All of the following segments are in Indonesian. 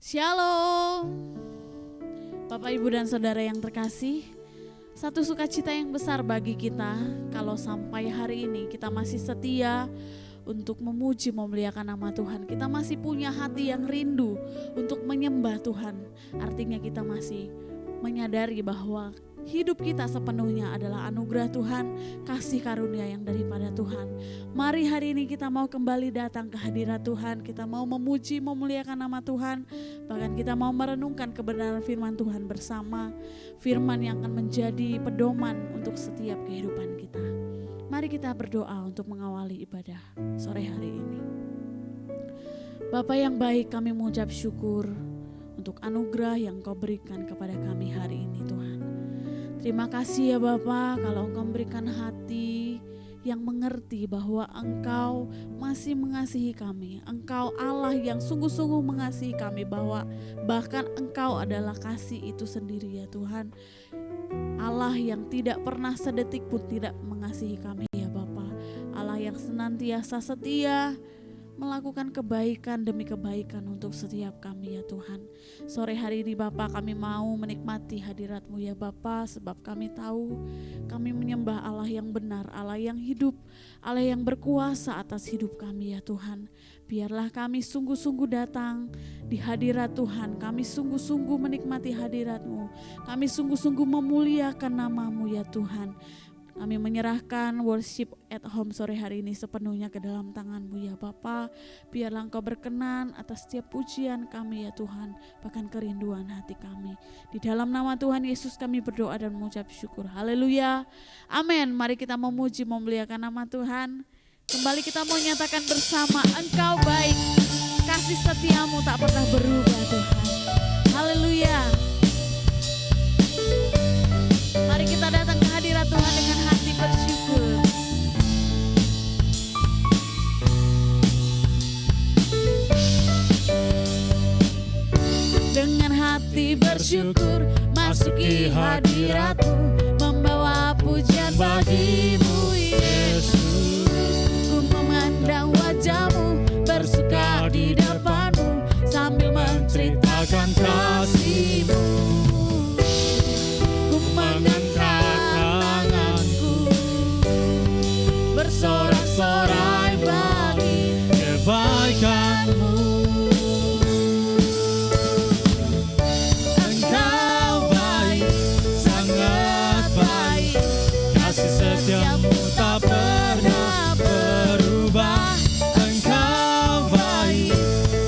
Shalom Bapak Ibu dan Saudara yang terkasih, satu sukacita yang besar bagi kita kalau sampai hari ini kita masih setia untuk memuji memuliakan nama Tuhan. Kita masih punya hati yang rindu untuk menyembah Tuhan. Artinya kita masih menyadari bahwa hidup kita sepenuhnya adalah anugerah Tuhan, kasih karunia yang daripada Tuhan. Mari hari ini kita mau kembali datang ke hadirat Tuhan. Kita mau memuji, memuliakan nama Tuhan. Bahkan kita mau merenungkan kebenaran firman Tuhan bersama. Firman yang akan menjadi pedoman untuk setiap kehidupan kita. Mari kita berdoa untuk mengawali ibadah sore hari ini. Bapa yang baik, kami mengucap syukur untuk anugerah yang Kau berikan kepada kami hari ini Tuhan. Terima kasih ya Bapa, kalau Engkau memberikan hati yang mengerti bahwa Engkau masih mengasihi kami. Engkau Allah yang sungguh-sungguh mengasihi kami, bahwa bahkan Engkau adalah kasih itu sendiri ya Tuhan. Allah yang tidak pernah sedetik pun tidak mengasihi kami ya Bapa. Allah yang senantiasa setia melakukan kebaikan demi kebaikan untuk setiap kami ya Tuhan. Sore hari ini Bapa, kami mau menikmati hadirat-Mu ya Bapa, sebab kami tahu kami menyembah Allah yang benar, Allah yang hidup, Allah yang berkuasa atas hidup kami ya Tuhan. Biarlah kami sungguh-sungguh datang di hadirat Tuhan, kami sungguh-sungguh menikmati hadirat-Mu, kami sungguh-sungguh memuliakan nama-Mu ya Tuhan. Kami menyerahkan worship at home sore hari ini sepenuhnya ke dalam tangan-Mu ya Bapa. Biarlah Engkau berkenan atas setiap pujian kami ya Tuhan, bahkan kerinduan hati kami. Di dalam nama Tuhan Yesus kami berdoa dan mengucap syukur. Haleluya. Amin. Mari kita memuji memuliakan nama Tuhan. Kembali kita mau nyatakan bersama, Engkau baik, kasih setia-Mu tak pernah berubah Tuhan. Haleluya. Mari kita datang ke hadirat Tuhan dengan hati bersyukur. Dengan hati bersyukur masuki hadirat-Mu, membawa pujian bagi-Mu Yesus. Ku memandang wajah-Mu, bersuka di depan-Mu, sambil menceritakan kasih-Mu. Bersorak-sorai bagi kebaikan-Mu. Engkau baik, sangat baik, kasih setia-Mu tak pernah berubah. Engkau baik,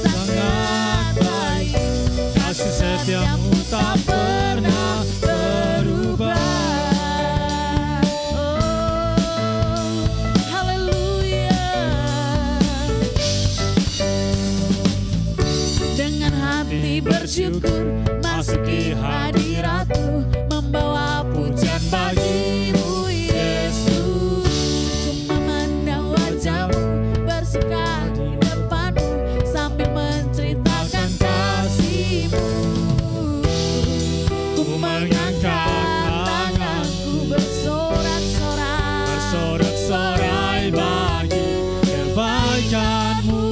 sangat baik, kasih setia-Mu tak pernah berubah. Bersyukur masuki hadirat-Mu, membawa pujian bagi-Mu Yesus. Ku memandang wajah-Mu, bersuka di depan-Mu, sambil menceritakan kasih-Mu. Ku mengangkat tanganku, bersorak-sorai, bersorak-sorai bagi kebaikan-Mu.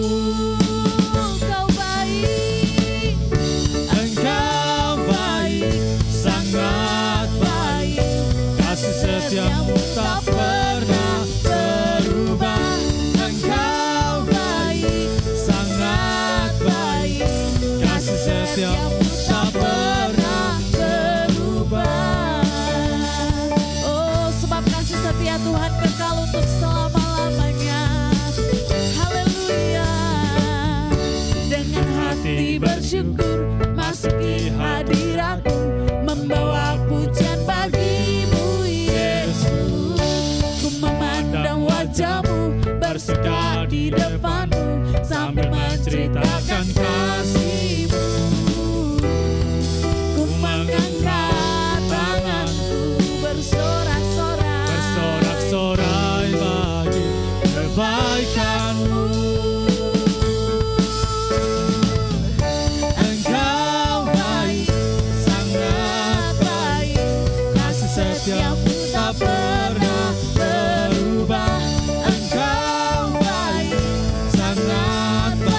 Setiap-Mu tak pernah berubah. Engkau baik, sangat baik, kasih setiap-Mu tak pernah berubah. Oh, sebab kasih setia Tuhan kekal untuk selama-lamanya. Haleluya. Dengan hati bersyukur masuki hadirat-Mu, membawa pujian bagi-Mu Yesus. Ku memandang wajah-Mu, bersuka di depan-Mu, sambil menceritakan kasih-Mu. Ku mengangkat tanganku, bersorak-sorai, bersorak-sorai bagi kebaikan-Mu. Engkau baik, sangat baik, kasih setia-Mu tak pernah berubah. Engkau baik, sangat baik,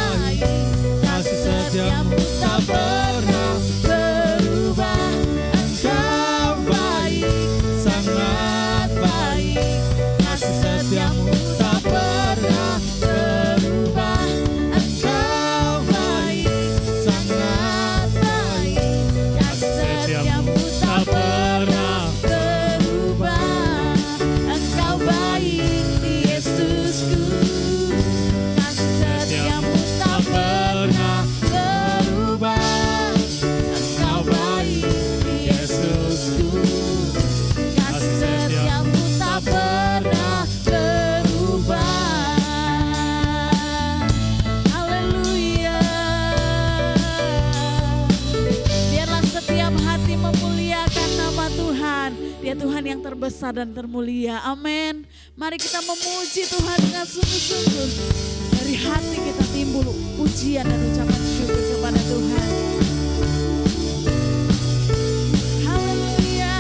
terbesar dan termulia. Amin. Mari kita memuji Tuhan dengan sungguh-sungguh. Dari hati kita timbul pujian dan ucapan syukur kepada Tuhan. Haleluya.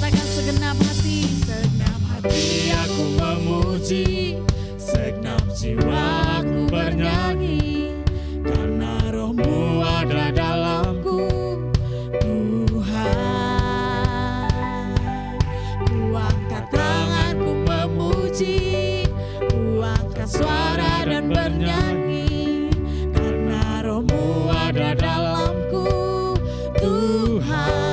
Katakan segenap hati aku memuji, segenap jiwa aku bernyanyi, karena Roh-Mu ada dalamku, Tuhan. Ku angkat tanganku memuji, ku angkat suara dan bernyanyi, karena Roh-Mu ada dalamku, Tuhan.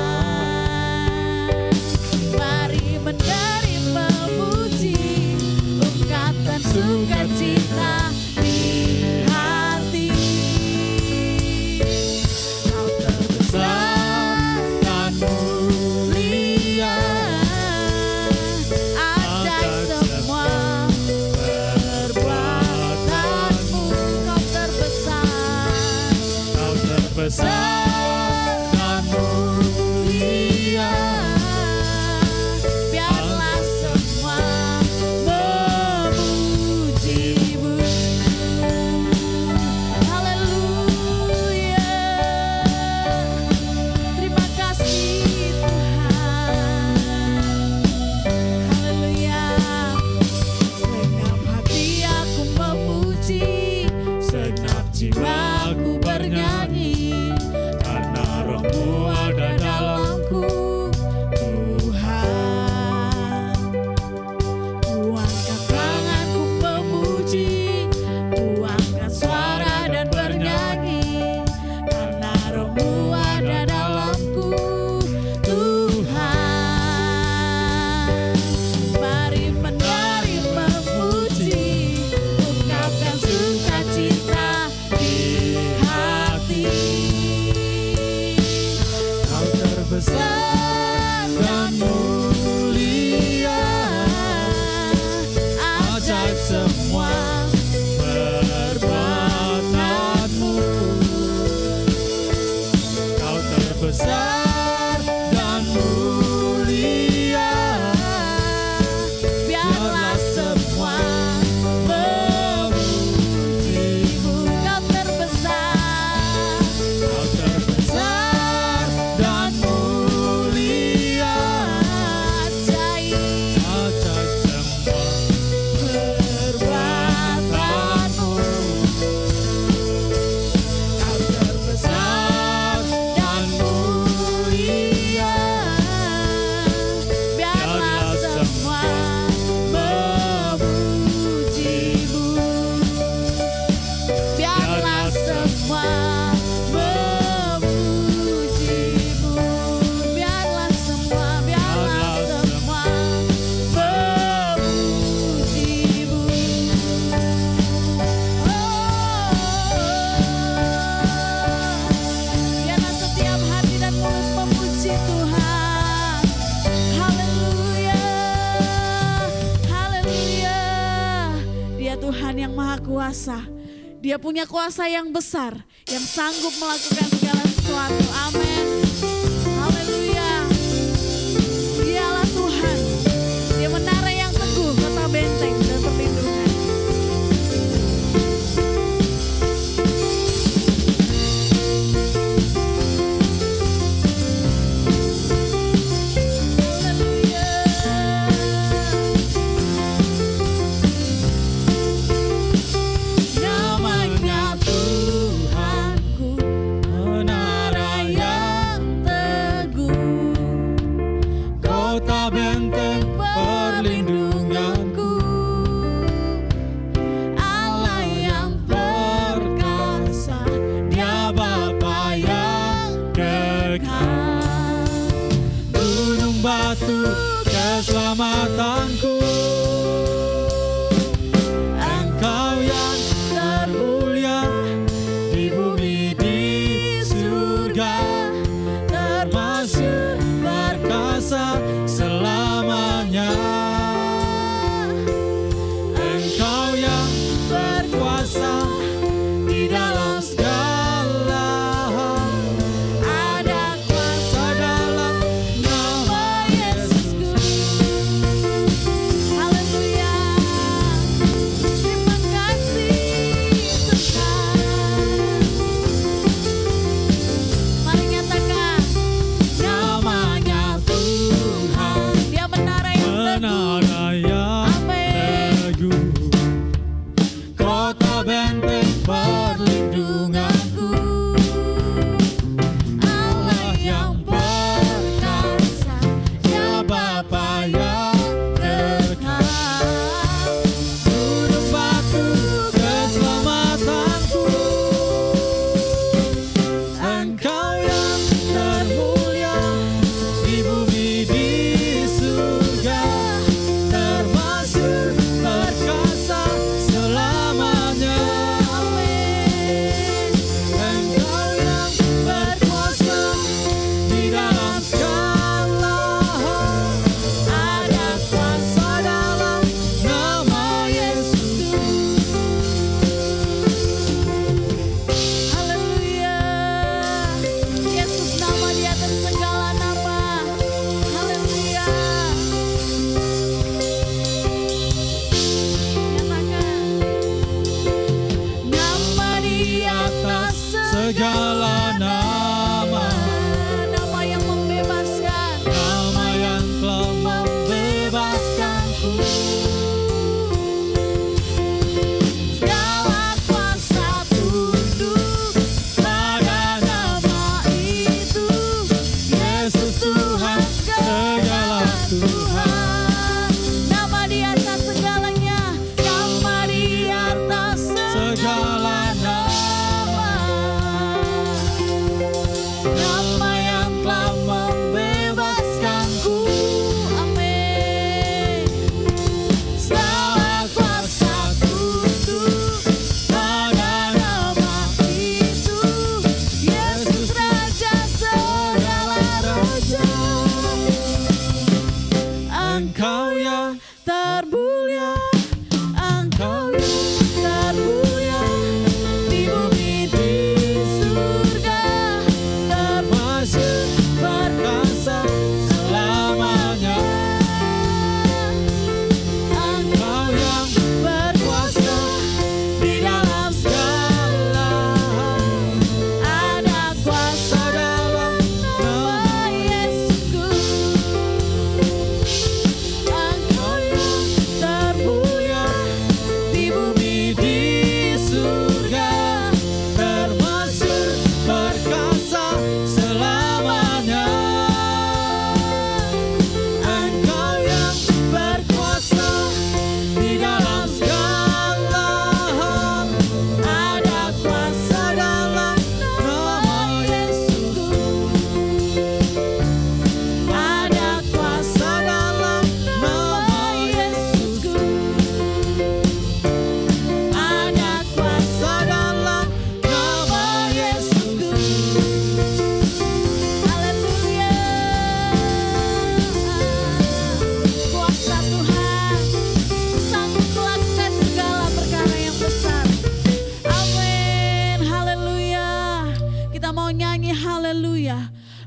Mari menerima puji, ungkapkan sukacita di hati. Kau terbesar dan mulia, ajaib semua perbuatanmu. Kau terbesar dan mulia, biarlah semua memuji-Mu. Haleluya. Terima kasih Tuhan. Haleluya. Segenap hati aku memuji, segenap jiwaku bernyanyi, karena Roh-Mu ada dalamku, Tuhan. Ku angkat tanganku memuji, ku angkat suara dan bernyanyi, karena Roh-Mu ada dalamku, Tuhan. Mari menerima puji, ungkapkan sukacita di hati. Kau terbesar dan mulia, ajaib semua perbuatanmu. Kau terbesar dan mulia, biarlah semua memuji-Mu. Kau terbesar dan mulia, ajaib semua perbuatanmu. Kau terbesar dan mulia, biarlah semua memuji-Mu. Biarlah semua memuji-Mu. Biarlah semua memuji-Mu. Biarlah setiap hati dan mulut memuji Tuhan. Haleluya. Haleluya. Dia Tuhan yang maha kuasa. Dia punya kuasa yang besar, yang sanggup melakukan segala sesuatu. Amin. Haleluya. Dialah Tuhan. Dia menara yang teguh, kota benteng dan perlindungan. Haleluya. Namanya Tuhanku, menara yang teguh.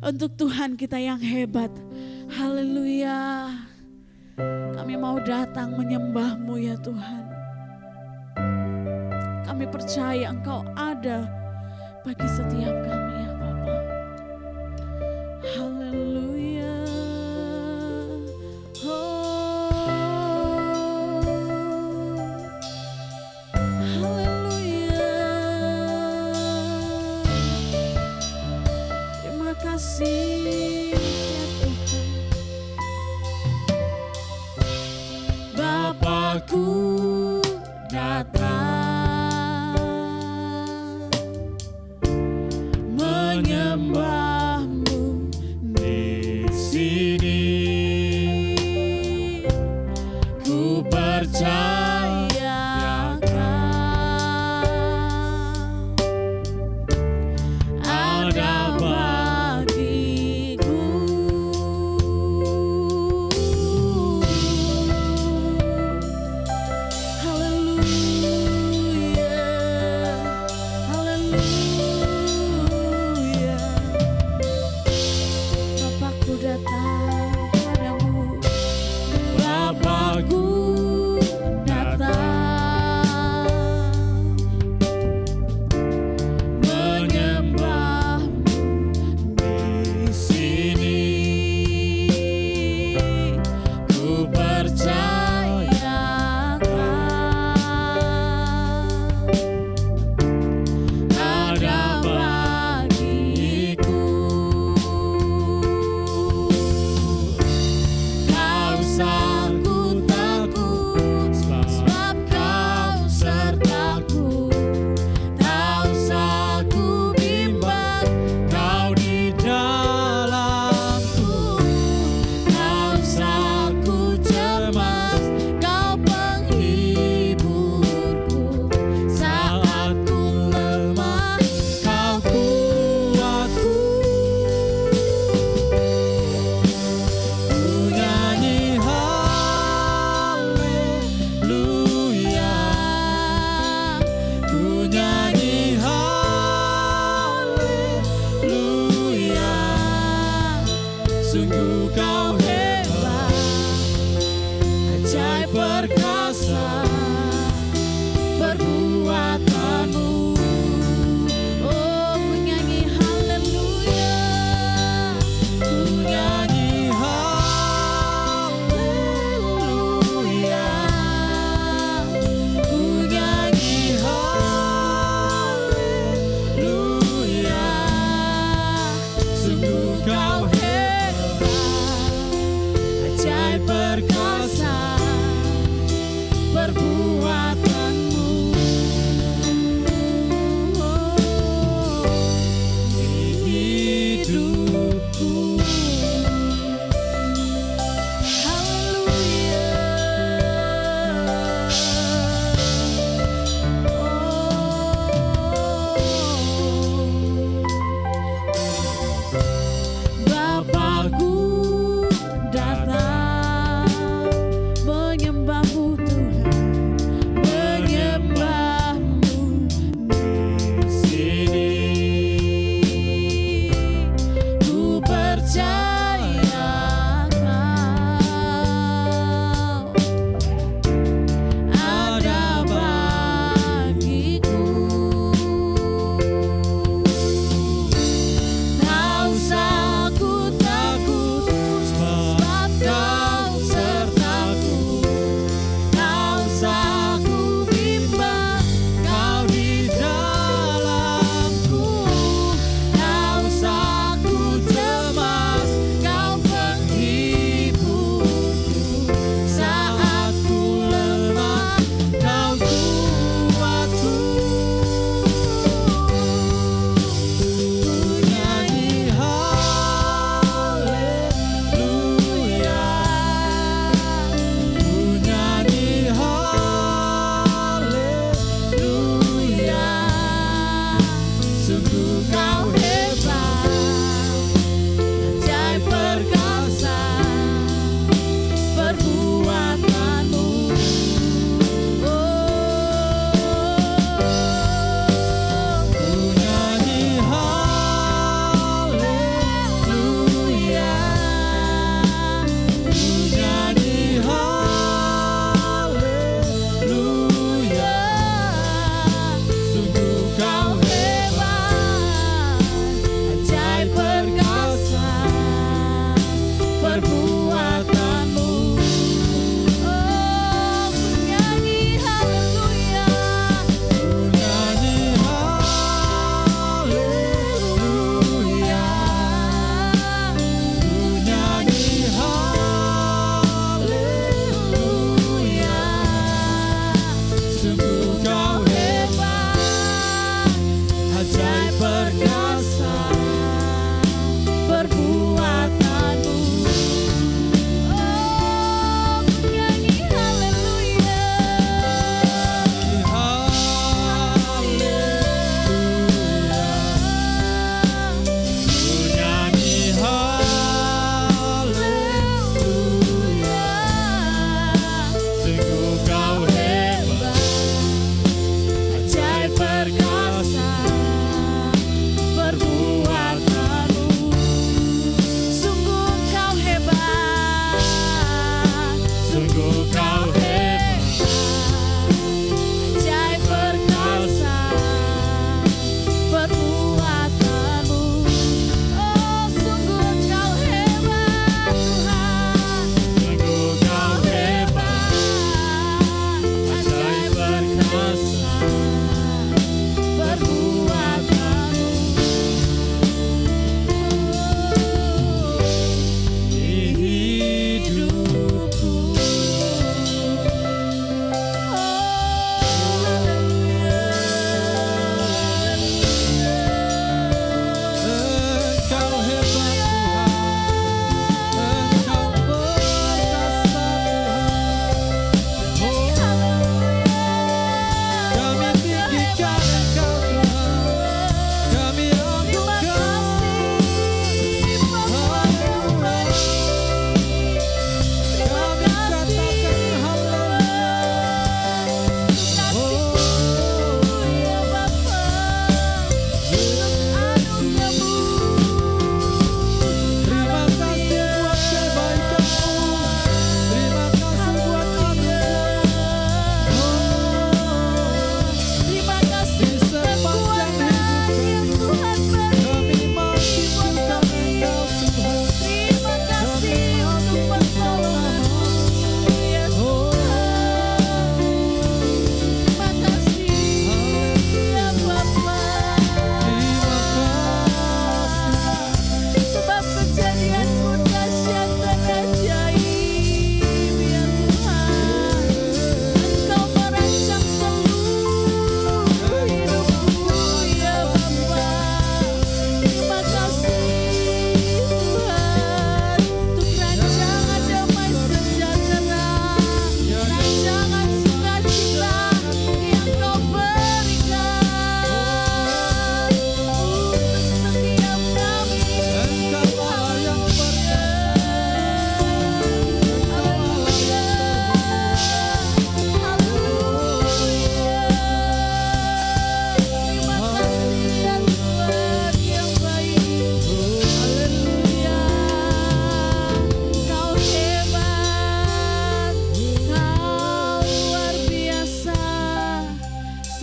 untuk Tuhan kita yang hebat. Haleluya. Kami mau datang menyembah-Mu ya Tuhan. Kami percaya Engkau ada bagi setiap kami ya Bapa. Haleluya. Haleluya. Terima kasih ya Tuhan. Bapakku datang menyembah-Mu di sini. Ku percaya ada bagiku. Haleluya.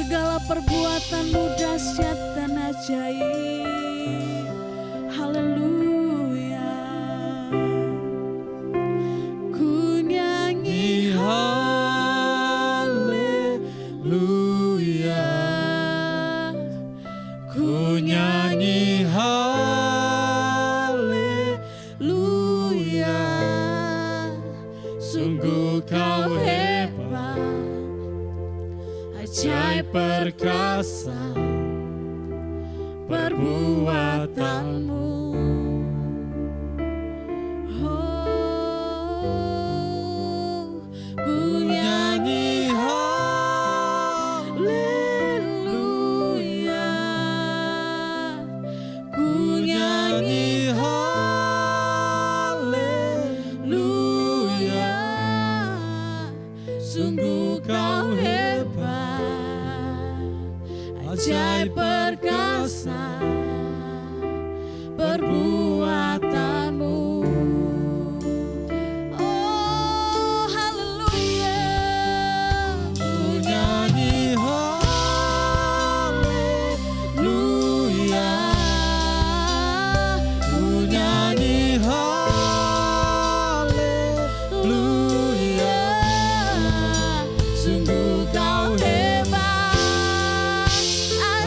segala perbuatan-Mu dahsyat dan ajaib. Haleluya. Ku nyanyi haleluya. Ku nyanyi haleluya. Sungguh Kau hebat, ajaib perkasa perbuatan-Mu. Oh, ku nyanyi haleluya. Ku nyanyi haleluya. Sungguh Kau hebat, ajaib perkasa perbuatan-Mu. Oh, haleluya. Ku nyanyi haleluya. Ku nyanyi haleluya. Sungguh Kau hebat,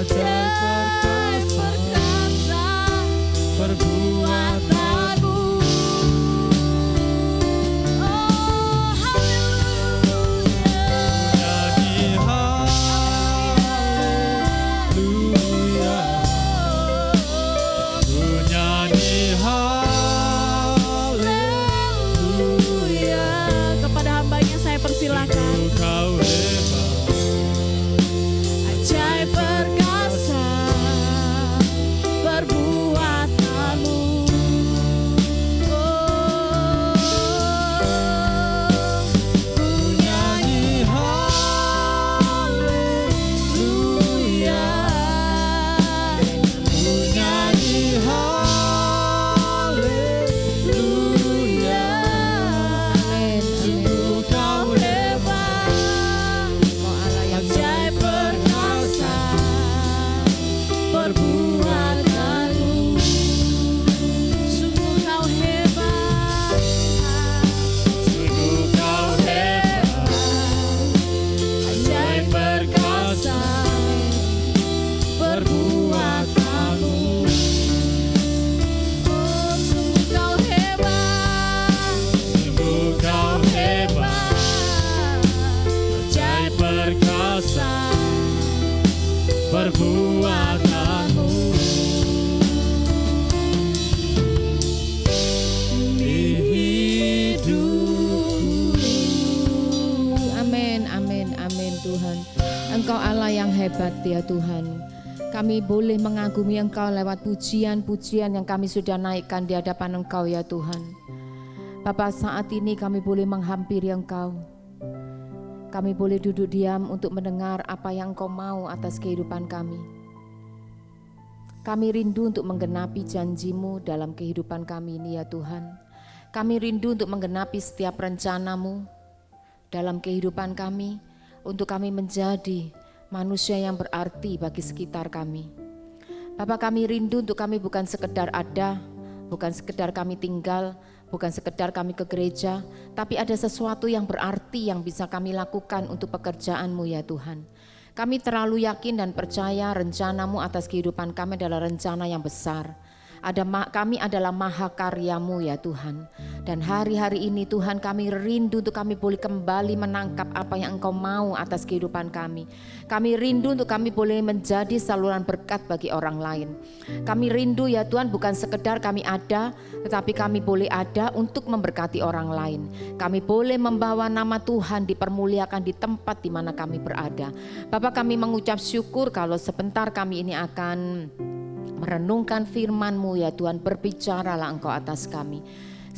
ajaib perkasa perbuatan-Mu. Oh, haleluya. Ku nyanyi haleluya. Kepada hamba-Nya saya persilakan. Kau hebat, ajaib perkasa perbuatan-Mu. Oh, ku nyanyi haleluya. Ku nyanyi haleluya. Sungguh Kau hebat, ajaib perkasa perbuatan-Mu. Sungguh Kau hebat, sungguh Kau hebat, ajaib perkasa perbuatan-Mu. Oh, sungguh Kau hebat, sungguh Kau hebat, ajaib perkasa perbuatan-Mu. Di hidupku. Amin, amin, amin Tuhan. Engkau Allah yang hebat ya Tuhan. Kami boleh mengagumi Engkau lewat pujian-pujian yang kami sudah naikkan di hadapan Engkau ya Tuhan. Bapa, saat ini kami boleh menghampiri Engkau. Kami boleh duduk diam untuk mendengar apa yang Engkau mau atas kehidupan kami. Kami rindu untuk menggenapi janji-Mu dalam kehidupan kami ini ya Tuhan. Kami rindu untuk menggenapi setiap rencana-Mu dalam kehidupan kami, untuk kami menjadi manusia yang berarti bagi sekitar kami. Bapa, kami rindu untuk kami bukan sekedar ada, bukan sekedar kami tinggal, bukan sekedar kami ke gereja, tapi ada sesuatu yang berarti yang bisa kami lakukan untuk pekerjaan-Mu ya Tuhan. Kami terlalu yakin dan percaya rencana-Mu atas kehidupan kami adalah rencana yang besar. Kami adalah mahakarya-Mu ya Tuhan. Dan hari-hari ini Tuhan, kami rindu untuk kami boleh kembali menangkap apa yang Engkau mau atas kehidupan kami. Kami rindu untuk kami boleh menjadi saluran berkat bagi orang lain. Kami rindu ya Tuhan, bukan sekedar kami ada, tetapi kami boleh ada untuk memberkati orang lain. Kami boleh membawa nama Tuhan dipermuliakan di tempat di mana kami berada. Bapak, kami mengucap syukur kalau sebentar kami ini akan merenungkan firman-Mu ya Tuhan. Berbicaralah Engkau atas kami.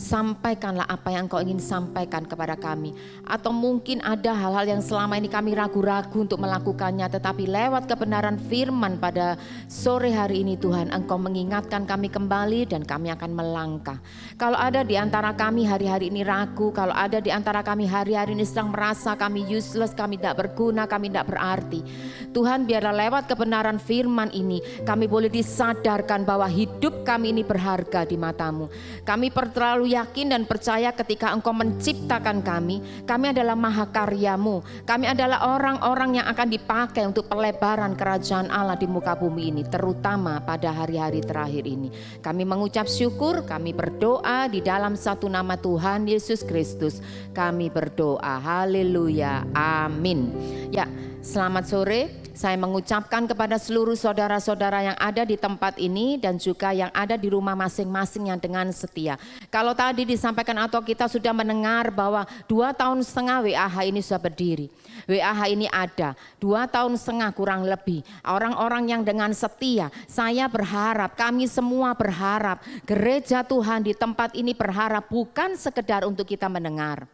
sampaikanlah apa yang Engkau ingin sampaikan kepada kami. Atau mungkin ada hal-hal yang selama ini kami ragu-ragu untuk melakukannya, tetapi lewat kebenaran firman pada sore hari ini Tuhan, Engkau mengingatkan kami kembali dan kami akan melangkah. Kalau ada di antara kami hari-hari ini ragu, kalau ada di antara kami hari-hari ini sedang merasa kami useless, kami tidak berguna, kami tidak berarti, Tuhan biarlah lewat kebenaran firman ini kami boleh disadarkan bahwa hidup kami ini berharga di mata-Mu. Kami terlalu yakin dan percaya ketika Engkau menciptakan kami adalah mahakarya-Mu. Kami adalah orang-orang yang akan dipakai untuk pelebaran kerajaan Allah di muka bumi ini, terutama pada hari-hari terakhir ini. Kami mengucap syukur, kami berdoa di dalam satu nama Tuhan Yesus Kristus. Kami berdoa, haleluya, amin. Ya, selamat sore. Saya mengucapkan kepada seluruh saudara-saudara yang ada di tempat ini dan juga yang ada di rumah masing-masing yang dengan setia. Kalau tadi disampaikan atau kita sudah mendengar bahwa 2,5 tahun WAH ini sudah berdiri. WAH ini ada 2,5 tahun kurang lebih. Orang-orang yang dengan setia, saya berharap, kami semua berharap, gereja Tuhan di tempat ini berharap bukan sekedar untuk kita mendengar.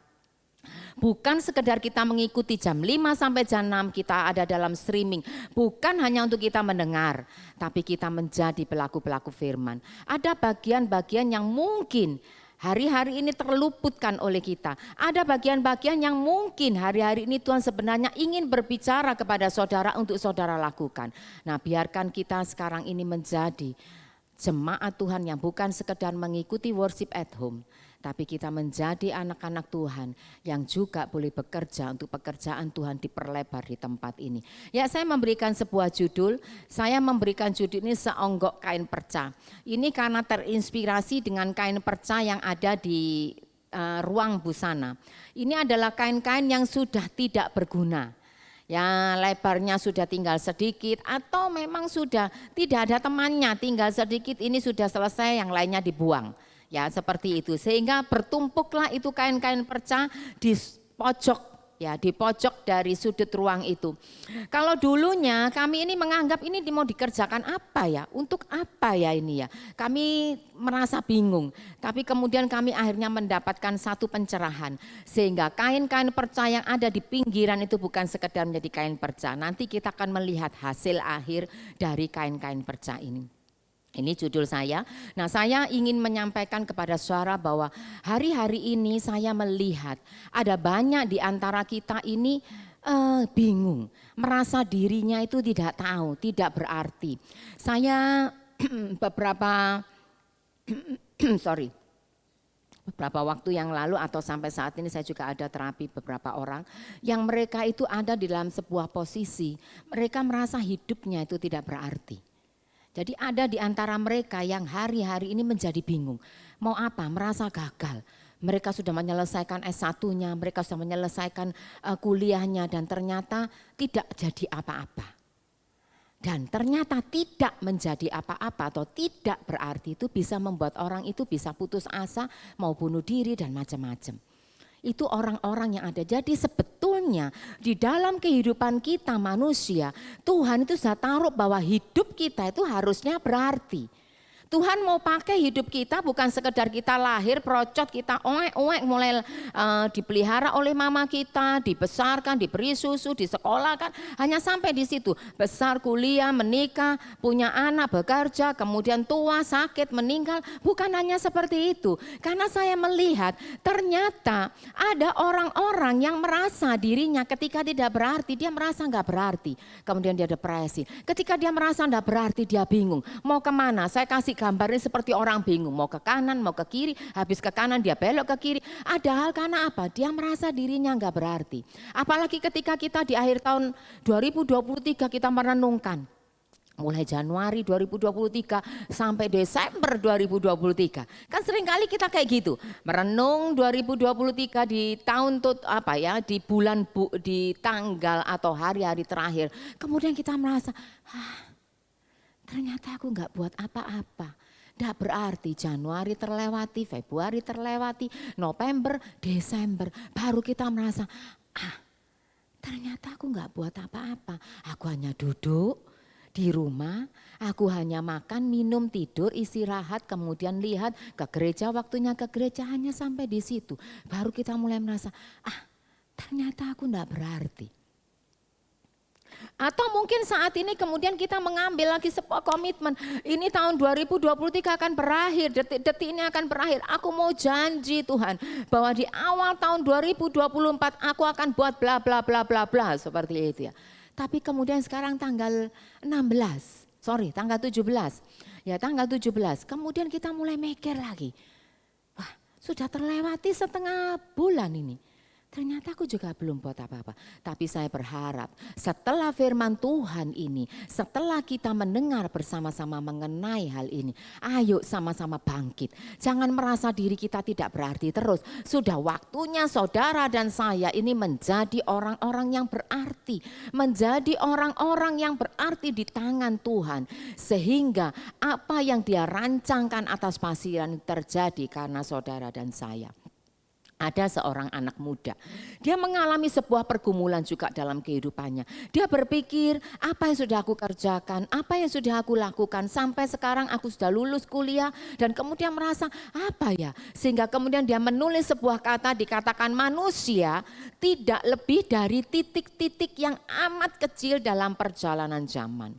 Bukan sekedar kita mengikuti jam 5 sampai jam 6 kita ada dalam streaming. Bukan hanya untuk kita mendengar, tapi kita menjadi pelaku-pelaku firman. Ada bagian-bagian yang mungkin hari-hari ini terluputkan oleh kita. Ada bagian-bagian yang mungkin hari-hari ini Tuhan sebenarnya ingin berbicara kepada saudara untuk saudara lakukan. Nah, biarkan kita sekarang ini menjadi jemaat Tuhan yang bukan sekedar mengikuti worship at home, tapi kita menjadi anak-anak Tuhan yang juga boleh bekerja untuk pekerjaan Tuhan diperlebar di tempat ini. Ya, saya memberikan sebuah judul, saya memberikan judul ini seonggok kain perca. Ini karena terinspirasi dengan kain perca yang ada di ruang busana. Ini adalah kain-kain yang sudah tidak berguna. Ya, lebarnya sudah tinggal sedikit atau memang sudah tidak ada temannya, tinggal sedikit, ini sudah selesai, yang lainnya dibuang. Ya, seperti itu, sehingga bertumpuklah itu kain-kain perca di pojok, ya, di pojok dari sudut ruang itu. Kalau dulunya kami ini menganggap ini mau dikerjakan apa ya, untuk apa ya ini ya, kami merasa bingung. Tapi kemudian kami akhirnya mendapatkan satu pencerahan, sehingga kain-kain perca yang ada di pinggiran itu bukan sekedar menjadi kain perca. Nanti kita akan melihat hasil akhir dari kain-kain perca ini. Ini judul saya. Nah, saya ingin menyampaikan kepada saudara bahwa hari-hari ini saya melihat ada banyak di antara kita ini bingung, merasa dirinya itu tidak tahu, tidak berarti. Saya beberapa waktu yang lalu atau sampai saat ini saya juga ada terapi beberapa orang yang mereka itu ada di dalam sebuah posisi, mereka merasa hidupnya itu tidak berarti. Jadi ada di antara mereka yang hari-hari ini menjadi bingung. Mau apa? Merasa gagal. Mereka sudah menyelesaikan S1-nya, mereka sudah menyelesaikan kuliahnya dan ternyata tidak jadi apa-apa. Dan ternyata tidak menjadi apa-apa atau tidak berarti itu bisa membuat orang itu bisa putus asa, mau bunuh diri dan macam-macam. Itu orang-orang yang ada. Jadi sebetulnya di dalam kehidupan kita manusia, Tuhan itu sudah taruh bahwa hidup kita itu harusnya berarti. Tuhan mau pakai hidup kita bukan sekedar kita lahir, procot, kita oek-oek mulai dipelihara oleh mama kita, dibesarkan, diberi susu, disekolahkan, hanya sampai di situ. Besar, kuliah, menikah, punya anak, bekerja, kemudian tua, sakit, meninggal. Bukan hanya seperti itu. Karena saya melihat ternyata ada orang-orang yang merasa dirinya ketika tidak berarti, dia merasa enggak berarti. Kemudian dia depresi. Ketika dia merasa enggak berarti, dia bingung. Mau kemana? Saya kasih gambarnya seperti orang bingung, mau ke kanan, mau ke kiri, habis ke kanan dia belok ke kiri. Ada hal karena apa? Dia merasa dirinya enggak berarti. Apalagi ketika kita di akhir tahun 2023 kita merenungkan. Mulai Januari 2023 sampai Desember 2023. Kan seringkali kita kayak gitu. Merenung 2023 di tahun di bulan di tanggal atau hari-hari terakhir. Kemudian kita merasa, ternyata aku enggak buat apa-apa. Tidak berarti Januari terlewati, Februari terlewati, November, Desember. Baru kita merasa, ternyata aku enggak buat apa-apa. Aku hanya duduk Di rumah aku hanya makan, minum, tidur, istirahat, kemudian lihat ke gereja, waktunya ke gereja hanya sampai di situ. Baru kita mulai merasa, ternyata aku enggak berarti. Atau mungkin saat ini kemudian kita mengambil lagi sebuah komitmen. Ini tahun 2023 akan berakhir, detik-detik ini akan berakhir. Aku mau janji Tuhan bahwa di awal tahun 2024 aku akan buat bla bla bla bla bla seperti itu ya. Tapi kemudian sekarang tanggal 17. Ya tanggal 17. Kemudian kita mulai mikir lagi. Wah, sudah terlewati setengah bulan ini. Ternyata aku juga belum buat apa-apa. Tapi saya berharap setelah firman Tuhan ini, setelah kita mendengar bersama-sama mengenai hal ini, ayo sama-sama bangkit. Jangan merasa diri kita tidak berarti terus. Sudah waktunya saudara dan saya ini menjadi orang-orang yang berarti. Menjadi orang-orang yang berarti di tangan Tuhan. Sehingga apa yang Dia rancangkan atas pasiran terjadi karena saudara dan saya. Ada seorang anak muda, dia mengalami sebuah pergumulan juga dalam kehidupannya. Dia berpikir, apa yang sudah aku kerjakan, apa yang sudah aku lakukan, sampai sekarang aku sudah lulus kuliah dan kemudian merasa apa ya. Sehingga kemudian dia menulis sebuah kata, dikatakan manusia tidak lebih dari titik-titik yang amat kecil dalam perjalanan zaman.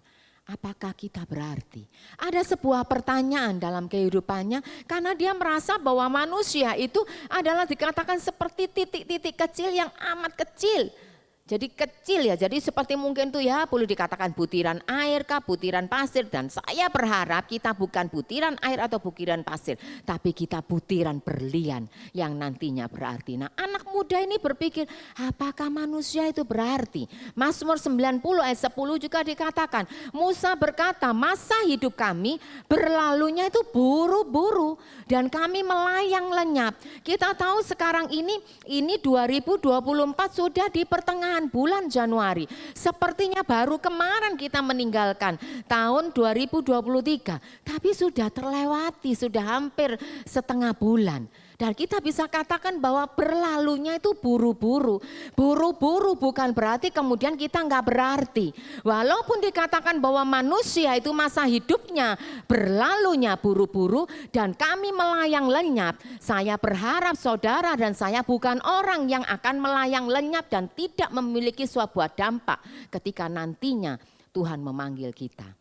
Apakah kita berarti? Ada sebuah pertanyaan dalam kehidupannya karena dia merasa bahwa manusia itu adalah dikatakan seperti titik-titik kecil yang amat kecil. Jadi kecil ya, jadi seperti mungkin tuh ya boleh dikatakan butiran air kah, butiran pasir. Dan saya berharap kita bukan butiran air atau butiran pasir, tapi kita butiran berlian yang nantinya berarti. Nah anak muda ini berpikir, apakah manusia itu berarti? Mazmur 90 ayat 10 juga dikatakan, Musa berkata masa hidup kami berlalunya itu buru-buru dan kami melayang lenyap. Kita tahu sekarang ini 2024 sudah di pertengahan bulan Januari. Sepertinya baru kemarin kita meninggalkan tahun 2023. Tapi sudah terlewati, sudah hampir setengah bulan. Dan kita bisa katakan bahwa berlalunya itu buru-buru. Buru-buru bukan berarti kemudian kita enggak berarti. Walaupun dikatakan bahwa manusia itu masa hidupnya berlalunya buru-buru dan kami melayang lenyap. Saya berharap saudara dan saya bukan orang yang akan melayang lenyap dan tidak memiliki sebuah dampak ketika nantinya Tuhan memanggil kita.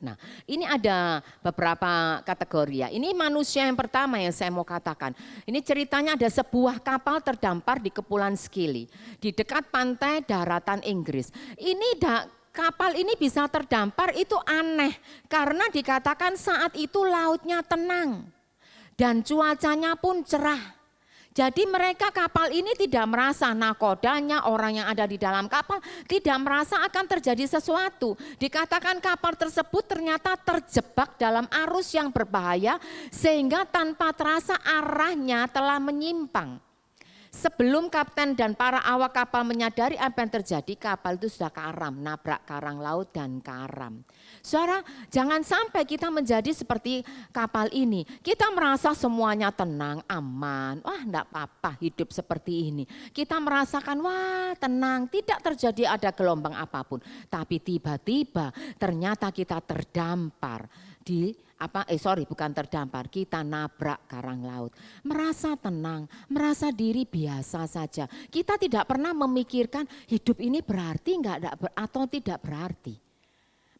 Nah, ini ada beberapa kategori ya. Ini manusia yang pertama yang saya mau katakan. Ini ceritanya ada sebuah kapal terdampar di Kepulauan Scilly di dekat pantai daratan Inggris. Kapal ini bisa terdampar itu aneh karena dikatakan saat itu lautnya tenang dan cuacanya pun cerah. Jadi mereka kapal ini tidak merasa nakodanya, orang yang ada di dalam kapal tidak merasa akan terjadi sesuatu. Dikatakan kapal tersebut ternyata terjebak dalam arus yang berbahaya sehingga tanpa terasa arahnya telah menyimpang. Sebelum kapten dan para awak kapal menyadari apa yang terjadi, kapal itu sudah karam, nabrak karang laut dan karam. Saudara, jangan sampai kita menjadi seperti kapal ini. Kita merasa semuanya tenang, aman. Wah, enggak apa-apa hidup seperti ini. Kita merasakan wah tenang, tidak terjadi ada gelombang apapun. Tapi tiba-tiba ternyata kita terdampar bukan terdampar, kita nabrak karang laut. Merasa tenang, merasa diri biasa saja. Kita tidak pernah memikirkan hidup ini berarti atau tidak berarti.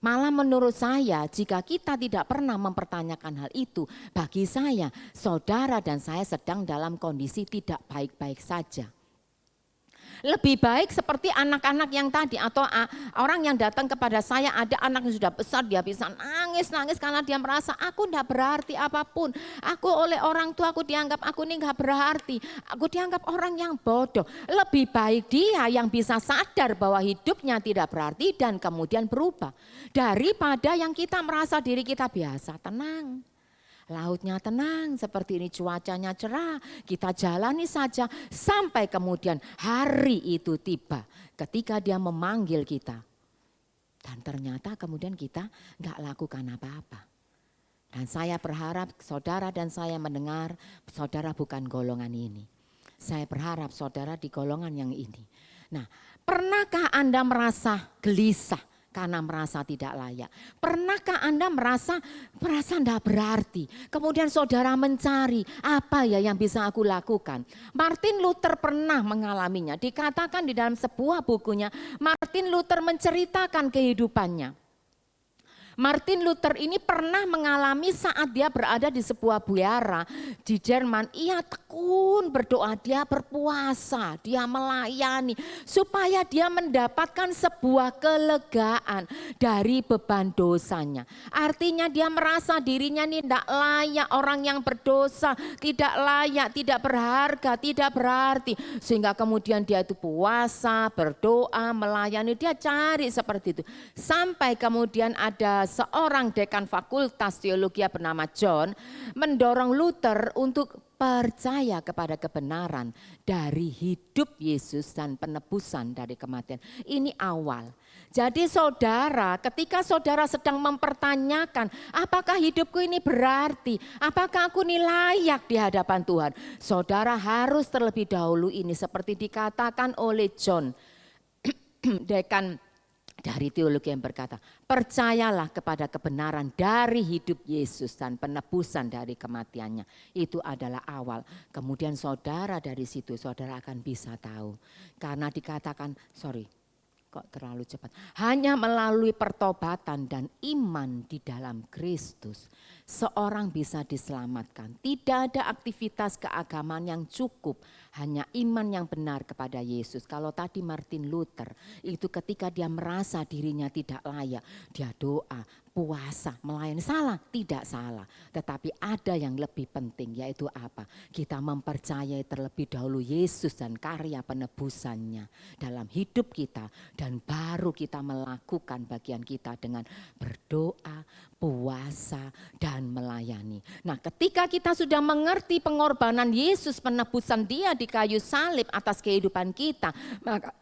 Malah menurut saya jika kita tidak pernah mempertanyakan hal itu, bagi saya saudara dan saya sedang dalam kondisi tidak baik-baik saja. Lebih baik seperti anak-anak yang tadi atau orang yang datang kepada saya, ada anak yang sudah besar, dia bisa nangis karena dia merasa aku tidak berarti apapun. Aku oleh orang tua aku dianggap aku ini enggak berarti, aku dianggap orang yang bodoh. Lebih baik dia yang bisa sadar bahwa hidupnya tidak berarti dan kemudian berubah. Daripada yang kita merasa diri kita biasa, tenang. Lautnya tenang, seperti ini cuacanya cerah, kita jalani saja sampai kemudian hari itu tiba ketika dia memanggil kita. Dan ternyata kemudian kita enggak lakukan apa-apa. Dan saya berharap saudara dan saya mendengar saudara bukan golongan ini. Saya berharap saudara di golongan yang ini. Nah, pernahkah Anda merasa gelisah karena merasa tidak layak. Pernahkah Anda merasa tidak berarti? Kemudian saudara mencari, apa ya yang bisa aku lakukan? Martin Luther pernah mengalaminya. Dikatakan di dalam sebuah bukunya, Martin Luther menceritakan kehidupannya. Martin Luther ini pernah mengalami saat dia berada di sebuah biara di Jerman. Ia tekun berdoa, dia berpuasa, dia melayani supaya dia mendapatkan sebuah kelegaan dari beban dosanya. Artinya dia merasa dirinya ini tidak layak, orang yang berdosa, tidak layak, tidak berharga, tidak berarti. Sehingga kemudian dia itu puasa, berdoa, melayani, dia cari seperti itu. Sampai kemudian ada seorang dekan fakultas teologi bernama John mendorong Luther untuk percaya kepada kebenaran dari hidup Yesus dan penebusan dari kematian. Ini awal. Jadi saudara, ketika saudara sedang mempertanyakan apakah hidupku ini berarti, apakah aku ini layak di hadapan Tuhan, saudara harus terlebih dahulu ini seperti dikatakan oleh John, dekan dari teologi yang berkata, percayalah kepada kebenaran dari hidup Yesus dan penebusan dari kematiannya. Itu adalah awal. Kemudian saudara dari situ saudara akan bisa tahu. Karena dikatakan, kok terlalu cepat. Hanya melalui pertobatan dan iman di dalam Kristus, seorang bisa diselamatkan. Tidak ada aktivitas keagamaan yang cukup, hanya iman yang benar kepada Yesus. Kalau tadi Martin Luther, itu ketika dia merasa dirinya tidak layak, dia doa, puasa, melayani. Salah? Tidak salah. Tetapi ada yang lebih penting, yaitu apa? Kita mempercayai terlebih dahulu Yesus dan karya penebusannya dalam hidup kita. Dan baru kita melakukan bagian kita dengan berdoa, puasa, dan melayani. Nah, ketika kita sudah mengerti pengorbanan Yesus, penebusan Dia di kayu salib atas kehidupan kita, maka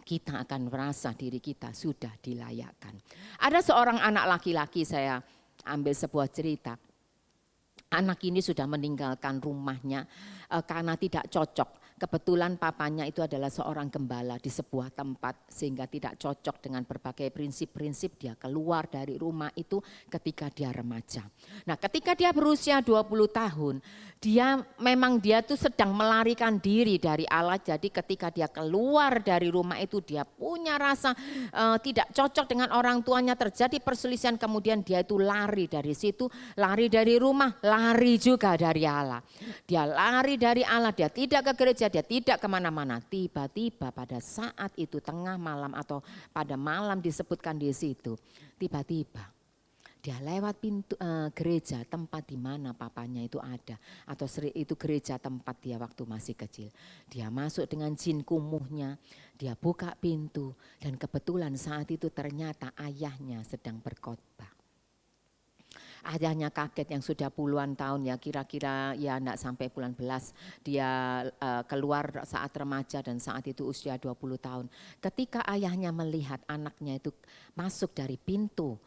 kita akan merasa diri kita sudah dilayakkan. Ada seorang anak laki-laki, saya ambil sebuah cerita. Anak ini sudah meninggalkan rumahnya karena tidak cocok. Kebetulan papanya itu adalah seorang gembala di sebuah tempat sehingga tidak cocok dengan berbagai prinsip-prinsip. Dia keluar dari rumah itu ketika dia remaja. Nah, ketika dia berusia 20 tahun, dia tuh sedang melarikan diri dari Allah. Jadi ketika dia keluar dari rumah itu dia punya rasa tidak cocok dengan orang tuanya, terjadi perselisihan, kemudian dia itu lari dari situ, lari dari rumah, lari juga dari Allah. Dia lari dari Allah, dia tidak ke gereja, dia tidak kemana-mana. Tiba-tiba pada saat itu tengah malam atau pada malam disebutkan di situ, tiba-tiba dia lewat pintu gereja tempat di mana papanya itu ada, atau itu gereja tempat dia waktu masih kecil. Dia masuk dengan jin kumuhnya, dia buka pintu dan kebetulan saat itu ternyata ayahnya sedang berkhotbah. Ayahnya kaget, yang sudah puluhan tahun, ya kira-kira ya enggak sampai bulan belas dia keluar saat remaja dan saat itu usia 20 tahun. Ketika ayahnya melihat anaknya itu masuk dari pintu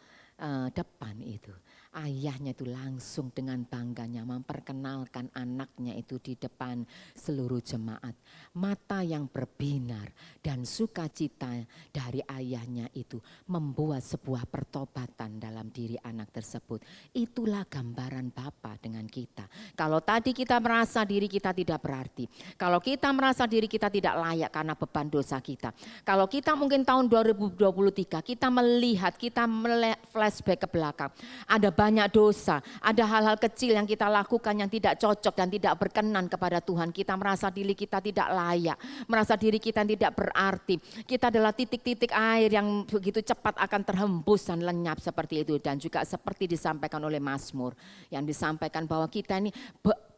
depan itu, ayahnya itu langsung dengan bangganya memperkenalkan anaknya itu di depan seluruh jemaat. Mata yang berbinar dan sukacita dari ayahnya itu membuat sebuah pertobatan dalam diri anak tersebut. Itulah gambaran Bapa dengan kita. Kalau tadi kita merasa diri kita tidak berarti, kalau kita merasa diri kita tidak layak karena beban dosa kita, kalau kita mungkin tahun 2023 kita melihat, kita flashback ke belakang, ada banyak dosa, ada hal-hal kecil yang kita lakukan yang tidak cocok dan tidak berkenan kepada Tuhan. Kita merasa diri kita tidak layak, merasa diri kita tidak berarti. Kita adalah titik-titik air yang begitu cepat akan terhembus dan lenyap seperti itu. Dan juga seperti disampaikan oleh Mazmur, yang disampaikan bahwa kita ini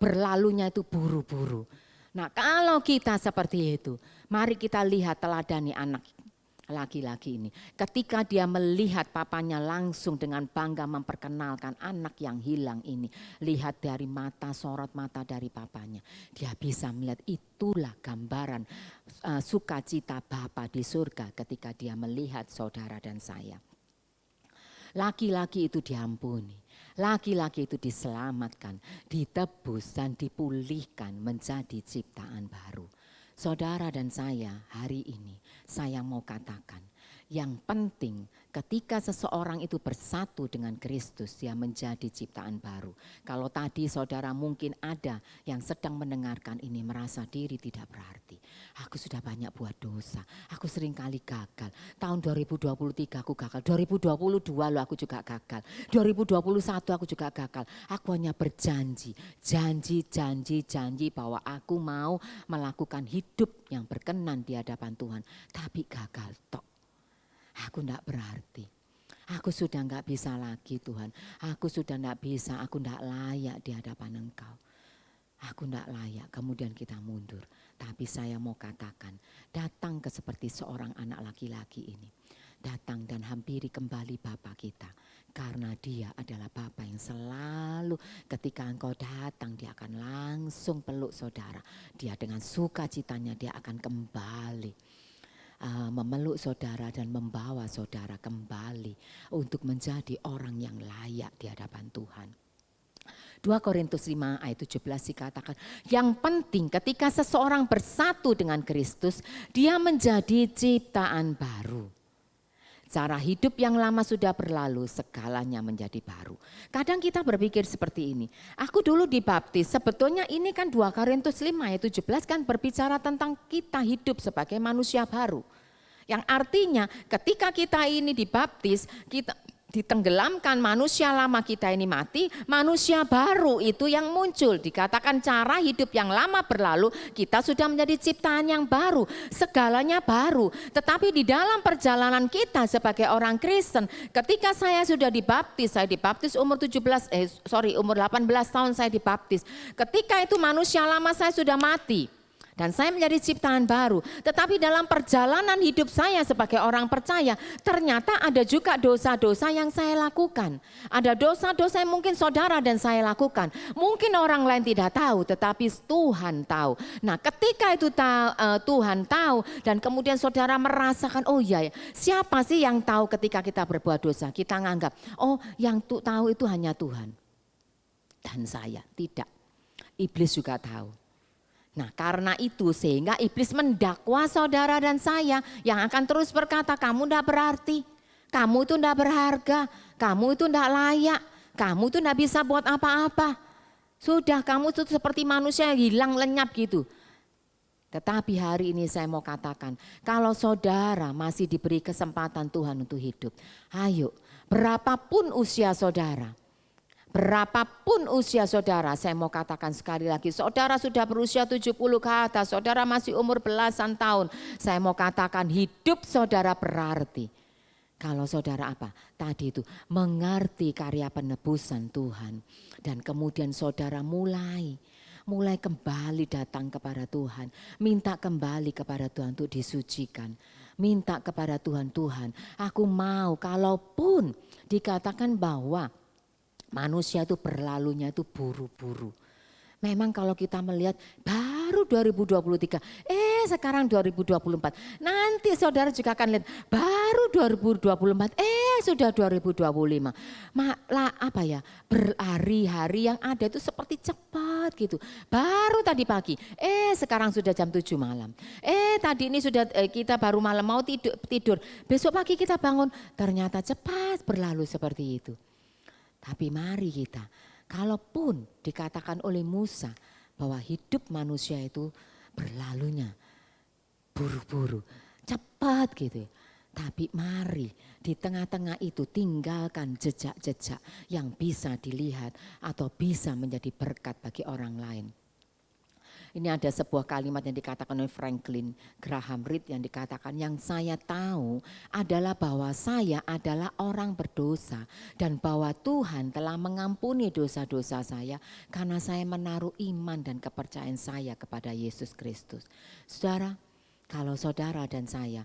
berlalunya itu buru-buru. Nah, kalau kita seperti itu, mari kita lihat teladani anak laki-laki ini. Ketika dia melihat papanya langsung dengan bangga memperkenalkan anak yang hilang ini. Lihat dari mata, sorot mata dari papanya. Dia bisa melihat itulah gambaran sukacita Bapa di surga ketika dia melihat saudara dan saya. Laki-laki itu diampuni. Laki-laki itu diselamatkan, ditebus dan dipulihkan menjadi ciptaan baru. Saudara dan saya hari ini, saya mau katakan, Yang penting ketika seseorang itu bersatu dengan Kristus, dia menjadi ciptaan baru. Kalau tadi saudara mungkin ada yang sedang mendengarkan ini merasa diri tidak berarti. Aku sudah banyak buat dosa, aku sering kali gagal. Tahun 2023 aku gagal, 2022 loh aku juga gagal. 2021 aku juga gagal. Aku hanya berjanji, janji bahwa aku mau melakukan hidup yang berkenan di hadapan Tuhan. Tapi gagal tok. Aku tidak berarti, aku sudah enggak bisa lagi Tuhan, aku sudah enggak bisa, aku enggak layak di hadapan Engkau. Aku enggak layak, kemudian kita mundur. Tapi saya mau katakan, datang ke seperti seorang anak laki-laki ini. Datang dan hampiri kembali Bapa kita. Karena dia adalah Bapa yang selalu ketika engkau datang dia akan langsung peluk saudara. Dia dengan sukacitanya dia akan kembali. Memeluk saudara dan membawa saudara kembali untuk menjadi orang yang layak di hadapan Tuhan. 2 Korintus 5 ayat 17 dikatakan, yang penting ketika seseorang bersatu dengan Kristus, dia menjadi ciptaan baru. Cara hidup yang lama sudah berlalu, segalanya menjadi baru. Kadang kita berpikir seperti ini, aku dulu dibaptis, sebetulnya ini kan 2 Korintus 5 ayat 17 kan berbicara tentang kita hidup sebagai manusia baru. Yang artinya ketika kita ini dibaptis, kita ditenggelamkan, manusia lama kita ini mati, manusia baru itu yang muncul. Dikatakan cara hidup yang lama berlalu, kita sudah menjadi ciptaan yang baru, segalanya baru. Tetapi di dalam perjalanan kita sebagai orang Kristen, ketika saya sudah dibaptis, saya dibaptis umur 18 tahun saya dibaptis. Ketika itu manusia lama saya sudah mati. Dan saya menjadi ciptaan baru. Tetapi dalam perjalanan hidup saya sebagai orang percaya, ternyata ada juga dosa-dosa yang saya lakukan. Ada dosa-dosa yang mungkin saudara dan saya lakukan. Mungkin orang lain tidak tahu, tetapi Tuhan tahu. Nah ketika itu Tuhan tahu dan kemudian saudara merasakan, oh iya ya, siapa sih yang tahu ketika kita berbuat dosa? Kita menganggap, oh yang tahu itu hanya Tuhan. Dan saya tidak. Iblis juga tahu. Nah karena itu sehingga iblis mendakwa saudara dan saya yang akan terus berkata kamu tidak berarti, kamu itu tidak berharga, kamu itu tidak layak, kamu itu tidak bisa buat apa-apa. Sudah kamu itu seperti manusia yang hilang lenyap gitu. Tetapi hari ini saya mau katakan kalau saudara masih diberi kesempatan Tuhan untuk hidup. Ayo berapapun usia saudara. Berapapun usia saudara, saya mau katakan sekali lagi, saudara sudah berusia 70 ke atas, saudara masih umur belasan tahun, saya mau katakan hidup saudara berarti. Kalau saudara apa? Tadi itu mengerti karya penebusan Tuhan dan kemudian saudara mulai kembali datang kepada Tuhan, minta kembali kepada Tuhan untuk disucikan. Minta kepada Tuhan, Tuhan aku mau kalaupun dikatakan bahwa manusia itu berlalunya itu buru-buru. Memang kalau kita melihat baru 2023, sekarang 2024. Nanti saudara juga akan lihat baru 2024, sudah 2025. Malah apa ya, berhari-hari yang ada itu seperti cepat gitu. Baru tadi pagi, sekarang sudah jam 7 malam. Tadi ini sudah kita baru malam mau tidur. Besok pagi kita bangun, ternyata cepat berlalu seperti itu. Tapi mari kita, kalaupun dikatakan oleh Musa bahwa hidup manusia itu berlalunya buru-buru, cepat gitu. Tapi mari di tengah-tengah itu tinggalkan jejak-jejak yang bisa dilihat atau bisa menjadi berkat bagi orang lain. Ini ada sebuah kalimat yang dikatakan oleh Franklin Graham Reed yang dikatakan yang saya tahu adalah bahwa saya adalah orang berdosa dan bahwa Tuhan telah mengampuni dosa-dosa saya karena saya menaruh iman dan kepercayaan saya kepada Yesus Kristus. Saudara, kalau saudara dan saya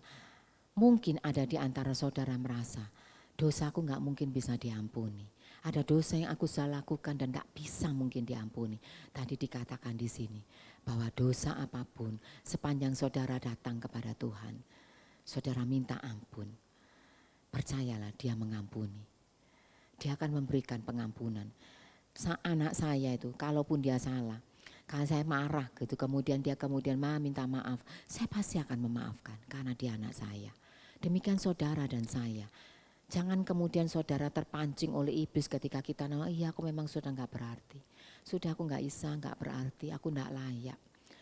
mungkin ada di antara saudara merasa dosaku gak mungkin bisa diampuni. Ada dosa yang aku salah lakukan dan gak bisa mungkin diampuni. Tadi dikatakan di sini bahwa dosa apapun sepanjang saudara datang kepada Tuhan, saudara minta ampun. Percayalah dia mengampuni. Dia akan memberikan pengampunan. Anak saya itu kalaupun dia salah, kalau saya marah gitu kemudian dia minta maaf, saya pasti akan memaafkan karena dia anak saya. Demikian saudara dan saya. Jangan kemudian saudara terpancing oleh iblis ketika kita iya aku memang sudah gak berarti. Sudah aku gak bisa, gak berarti, aku gak layak.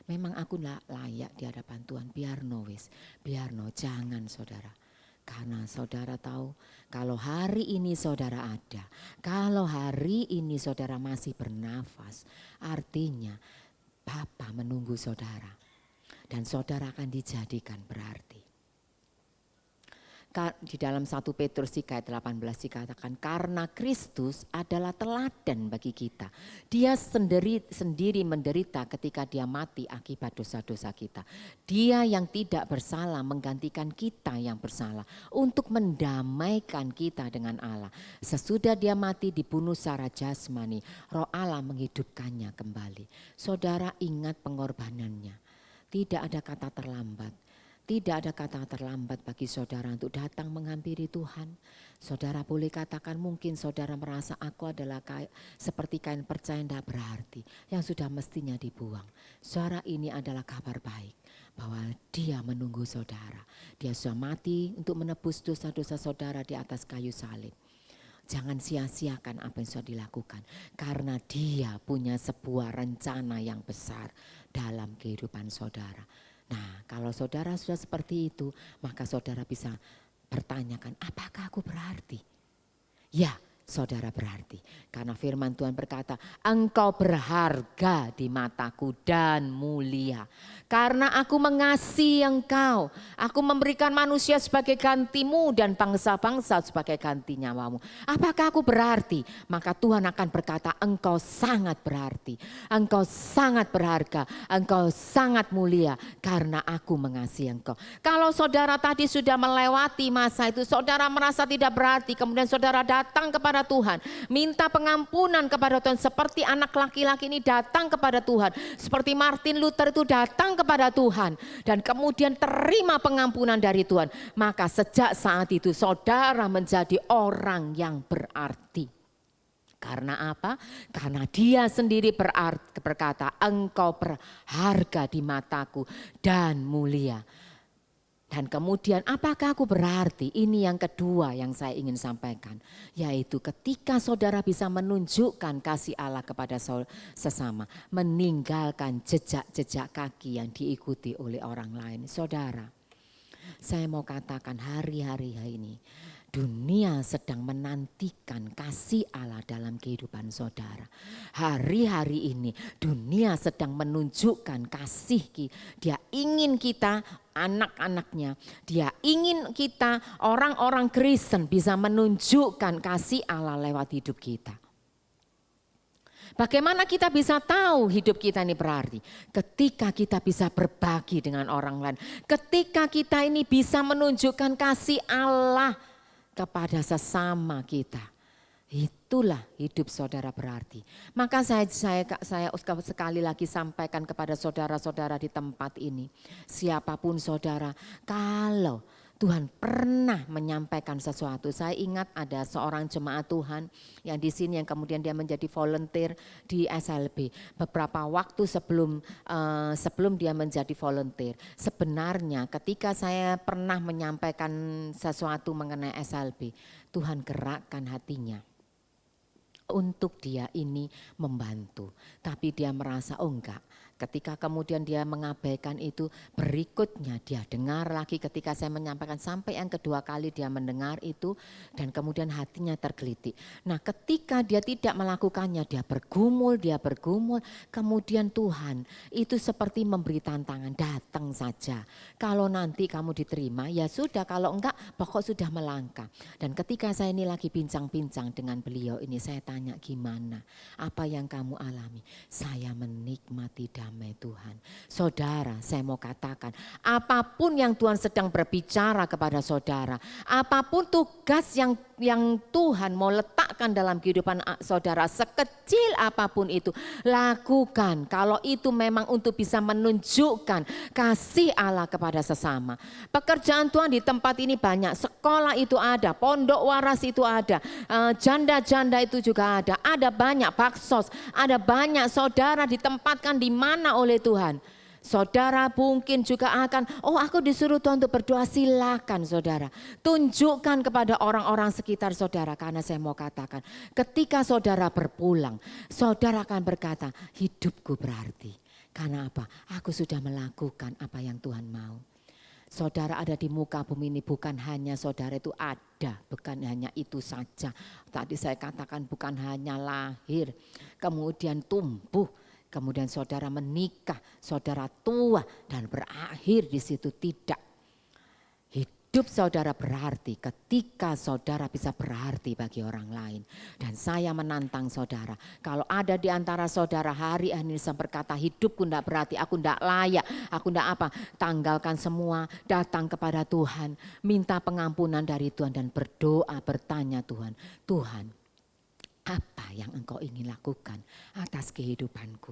Memang aku gak layak di hadapan Tuhan, biar no wis, biar no, jangan saudara. Karena saudara tahu kalau hari ini saudara ada, kalau hari ini saudara masih bernafas, artinya Bapa menunggu saudara. Dan saudara akan dijadikan berarti. Di dalam 1 Petrus ayat 18 dikatakan, karena Kristus adalah teladan bagi kita. Dia sendiri menderita ketika dia mati akibat dosa-dosa kita. Dia yang tidak bersalah menggantikan kita yang bersalah untuk mendamaikan kita dengan Allah. Sesudah dia mati dibunuh secara jasmani, Roh Allah menghidupkannya kembali. Saudara ingat pengorbanannya. Tidak ada kata terlambat. Tidak ada kata terlambat bagi saudara untuk datang menghampiri Tuhan. Saudara boleh katakan mungkin saudara merasa aku adalah seperti kain perca yang tidak berarti. Yang sudah mestinya dibuang. Saudara, ini adalah kabar baik. Bahwa dia menunggu saudara. Dia sudah mati untuk menebus dosa-dosa saudara di atas kayu salib. Jangan sia-siakan apa yang sudah dilakukan. Karena dia punya sebuah rencana yang besar dalam kehidupan saudara. Nah, kalau saudara sudah seperti itu, maka saudara bisa pertanyakan, apakah aku berarti? Ya, saudara berarti. Karena firman Tuhan berkata, engkau berharga di mataku dan mulia. Karena aku mengasihi engkau, aku memberikan manusia sebagai gantimu dan bangsa-bangsa sebagai ganti nyawamu. Apakah aku berarti? Maka Tuhan akan berkata, engkau sangat berarti, engkau sangat berharga, engkau sangat mulia karena aku mengasihi engkau. Kalau saudara tadi sudah melewati masa itu, saudara merasa tidak berarti, kemudian saudara datang kepada Tuhan, minta pengampunan kepada Tuhan seperti anak laki-laki ini datang kepada Tuhan, seperti Martin Luther itu datang kepada Tuhan dan kemudian terima pengampunan dari Tuhan, maka sejak saat itu saudara menjadi orang yang berarti. Karena apa? Karena dia sendiri berkata, engkau berharga di mataku dan mulia. Dan kemudian apakah aku berarti? Ini yang kedua yang saya ingin sampaikan. Yaitu ketika saudara bisa menunjukkan kasih Allah kepada sesama. Meninggalkan jejak-jejak kaki yang diikuti oleh orang lain. Saudara, saya mau katakan hari-hari ini. Dunia sedang menantikan kasih Allah dalam kehidupan saudara. Hari-hari ini dunia sedang menunjukkan kasih. Dia ingin kita anak-anaknya. Dia ingin kita orang-orang Kristen bisa menunjukkan kasih Allah lewat hidup kita. Bagaimana kita bisa tahu hidup kita ini berarti? Ketika kita bisa berbagi dengan orang lain. Ketika kita ini bisa menunjukkan kasih Allah kepada sesama kita. Itulah hidup saudara berarti. Maka saya sekali lagi sampaikan kepada saudara-saudara di tempat ini. Siapapun saudara, kalau Tuhan pernah menyampaikan sesuatu. Saya ingat ada seorang jemaat Tuhan yang di sini yang kemudian dia menjadi volunteer di SLB. Beberapa waktu sebelum dia menjadi volunteer. Sebenarnya ketika saya pernah menyampaikan sesuatu mengenai SLB, Tuhan gerakkan hatinya untuk dia ini membantu. Tapi dia merasa enggak. Ketika kemudian dia mengabaikan itu, berikutnya dia dengar lagi ketika saya menyampaikan sampai yang kedua kali dia mendengar itu dan kemudian hatinya tergelitik. Nah, ketika dia tidak melakukannya, dia bergumul, kemudian Tuhan itu seperti memberi tantangan, datang saja. Kalau nanti kamu diterima ya sudah, kalau enggak pokok sudah melangkah. Dan ketika saya ini lagi bincang-bincang dengan beliau ini, saya tanya gimana, apa yang kamu alami? Saya menikmati damai Tuhan. Saudara, saya mau katakan, apapun yang Tuhan sedang berbicara kepada saudara, apapun tugas yang Tuhan mau letakkan dalam kehidupan saudara, sekecil apapun itu, lakukan. Kalau itu memang untuk bisa menunjukkan kasih Allah kepada sesama. Pekerjaan Tuhan di tempat ini banyak, sekolah itu ada, pondok waras itu ada, janda-janda itu juga ada banyak baksos, ada banyak saudara ditempatkan di mana oleh Tuhan. Saudara mungkin juga akan, oh aku disuruh Tuhan untuk berdoa, silakan saudara. Tunjukkan kepada orang-orang sekitar saudara, karena saya mau katakan, ketika saudara berpulang, saudara akan berkata, hidupku berarti. Karena apa? Aku sudah melakukan apa yang Tuhan mau. Saudara ada di muka bumi ini bukan hanya saudara itu ada, bukan hanya itu saja. Tadi saya katakan bukan hanya lahir, kemudian tumbuh, kemudian saudara menikah, saudara tua dan berakhir di situ, tidak. Hidup saudara berarti ketika saudara bisa berarti bagi orang lain. Dan saya menantang saudara, kalau ada di antara saudara hari ini saya berkata hidupku tidak berarti, aku tidak layak, aku tidak apa. Tanggalkan semua, datang kepada Tuhan, minta pengampunan dari Tuhan dan berdoa, bertanya Tuhan, Tuhan apa yang Engkau ingin lakukan atas kehidupanku?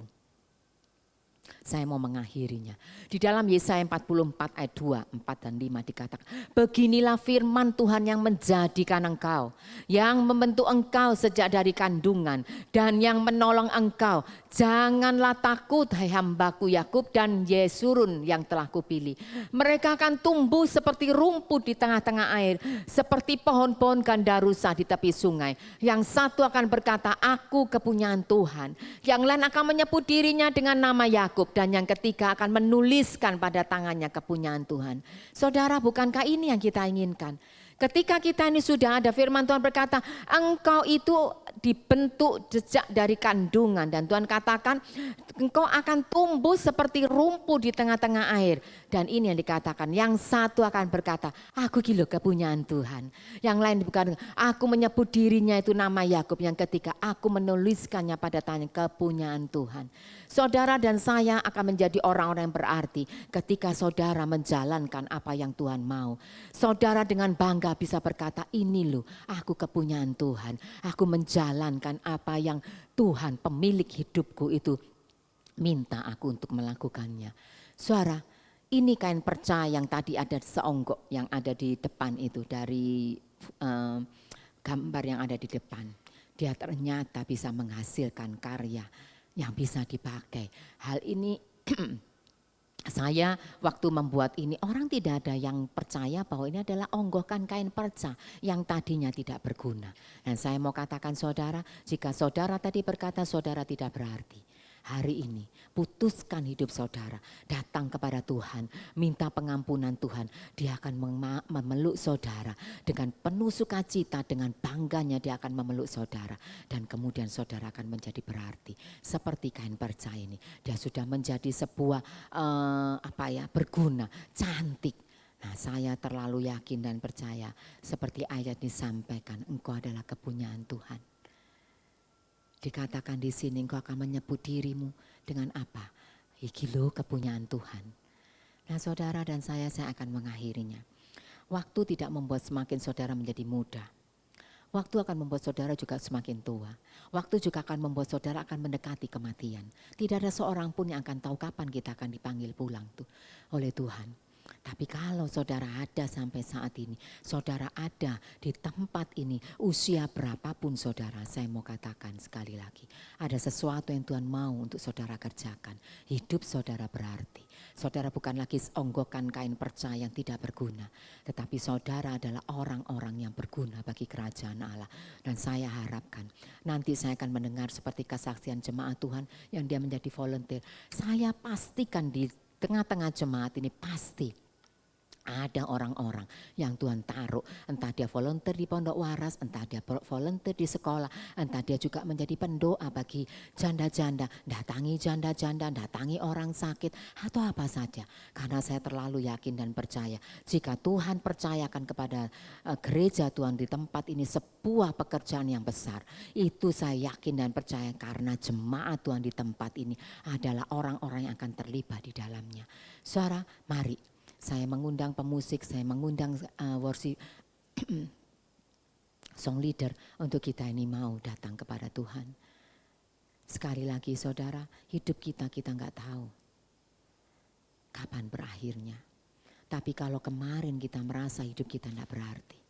Saya mau mengakhirinya. Di dalam Yesaya 44 ayat 2, 4 dan 5 dikatakan, beginilah firman Tuhan yang menjadikan engkau, yang membentuk engkau sejak dari kandungan, dan yang menolong engkau. Janganlah takut hai hambaku Yakub dan Yesurun yang telah kupilih. Mereka akan tumbuh seperti rumput di tengah-tengah air, seperti pohon-pohon gandarusa di tepi sungai. Yang satu akan berkata, aku kepunyaan Tuhan. Yang lain akan menyebut dirinya dengan nama Yakub, dan yang ketiga akan menuliskan pada tangannya kepunyaan Tuhan. Saudara, bukankah ini yang kita inginkan? Ketika kita ini sudah ada, firman Tuhan berkata, engkau itu dibentuk sejak dari kandungan. Dan Tuhan katakan, engkau akan tumbuh seperti rumput di tengah-tengah air. Dan ini yang dikatakan, yang satu akan berkata, aku kilo kepunyaan Tuhan. Yang lain bukan, aku menyebut dirinya itu nama Yakub. Yang ketiga, aku menuliskannya pada tangan kepunyaan Tuhan. Saudara dan saya akan menjadi orang-orang yang berarti ketika saudara menjalankan apa yang Tuhan mau. Saudara dengan bangga bisa berkata, ini loh aku kepunyaan Tuhan. Aku menjalankan apa yang Tuhan pemilik hidupku itu minta aku untuk melakukannya. Saudara, ini kain perca yang tadi ada seonggok yang ada di depan itu dari gambar yang ada di depan. Dia ternyata bisa menghasilkan karya yang bisa dipakai. Hal ini saya waktu membuat ini orang tidak ada yang percaya bahwa ini adalah onggokan kain perca yang tadinya tidak berguna. Dan saya mau katakan saudara, jika saudara tadi berkata saudara tidak berarti, hari ini putuskan hidup saudara, datang kepada Tuhan, minta pengampunan Tuhan. Dia akan memeluk saudara dengan penuh sukacita, dengan bangganya dia akan memeluk saudara. Dan kemudian saudara akan menjadi berarti. Seperti kain perca ini, dia sudah menjadi sebuah berguna, cantik. Nah, saya terlalu yakin dan percaya seperti ayat disampaikan, engkau adalah kepunyaan Tuhan. Dikatakan di sini engkau akan menyebut dirimu dengan apa? Iki lo kepunyaan Tuhan. Nah saudara dan saya akan mengakhirinya. Waktu tidak membuat semakin saudara menjadi muda. Waktu akan membuat saudara juga semakin tua. Waktu juga akan membuat saudara akan mendekati kematian. Tidak ada seorang pun yang akan tahu kapan kita akan dipanggil pulang tuh oleh Tuhan. Tapi kalau saudara ada sampai saat ini, saudara ada di tempat ini, usia berapapun saudara, saya mau katakan sekali lagi, ada sesuatu yang Tuhan mau untuk saudara kerjakan. Hidup saudara berarti. Saudara bukan lagi onggokan kain perca yang tidak berguna, tetapi saudara adalah orang-orang yang berguna bagi kerajaan Allah. Dan saya harapkan nanti saya akan mendengar seperti kesaksian jemaat Tuhan yang dia menjadi volunteer. Saya pastikan di tengah-tengah jemaat ini pasti ada orang-orang yang Tuhan taruh, entah dia volunteer di Pondok Waras, entah dia volunteer di sekolah, entah dia juga menjadi pendoa bagi janda-janda, datangi janda-janda, datangi orang sakit atau apa saja. Karena saya terlalu yakin dan percaya jika Tuhan percayakan kepada gereja Tuhan di tempat ini sebuah pekerjaan yang besar, itu saya yakin dan percaya karena jemaat Tuhan di tempat ini adalah orang-orang yang akan terlibat di dalamnya. Saudara, mari. Saya mengundang pemusik, saya mengundang worship song leader untuk kita ini mau datang kepada Tuhan. Sekali lagi saudara, hidup kita nggak tahu kapan berakhirnya. Tapi kalau kemarin kita merasa hidup kita tidak berarti,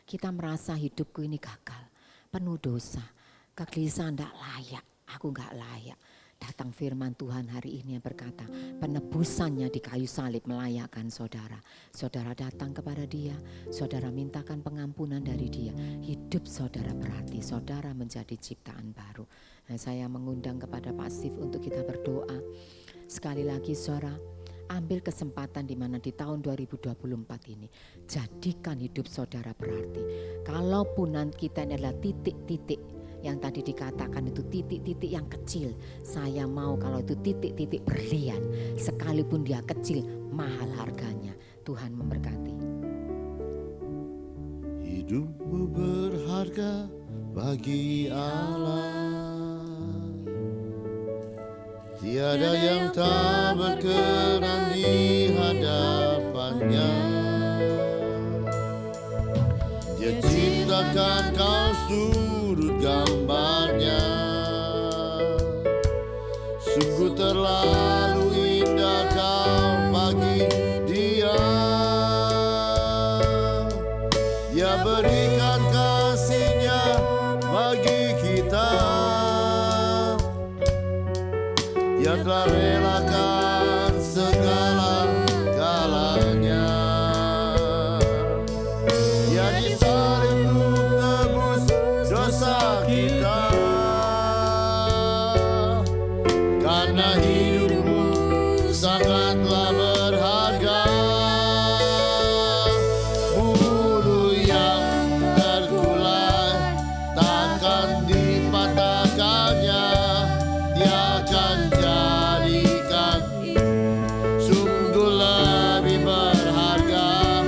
kita merasa hidupku ini gagal, penuh dosa, kegelisahan, tidak layak, aku nggak layak. Datang firman Tuhan hari ini yang berkata, penebusannya di kayu salib melayakkan saudara. Saudara datang kepada dia, saudara mintakan pengampunan dari dia. Hidup saudara berarti saudara menjadi ciptaan baru. Nah, saya mengundang kepada Pak Steve untuk kita berdoa. Sekali lagi saudara, ambil kesempatan di mana di tahun 2024 ini, jadikan hidup saudara berarti. Kalaupun kita ini adalah titik-titik yang tadi dikatakan itu titik-titik yang kecil, saya mau kalau itu titik-titik berlian, sekalipun dia kecil, mahal harganya. Tuhan memberkati. Hidupmu berharga bagi Allah, tiada yang tak berkenan di hadapannya. Dia ciptakan kau sudut gambarnya, sungguh terlalu indah kau bagi dia. Dia berikan kasih-Nya bagi kita, Dia telah relakan segala-galanya. Dia disalib untuk tebus dosa kita, karena hidupmu sangatlah berharga. Bulu yang terkulai takkan dipatahkannya, Dia akan jadikan sungguh lebih berharga.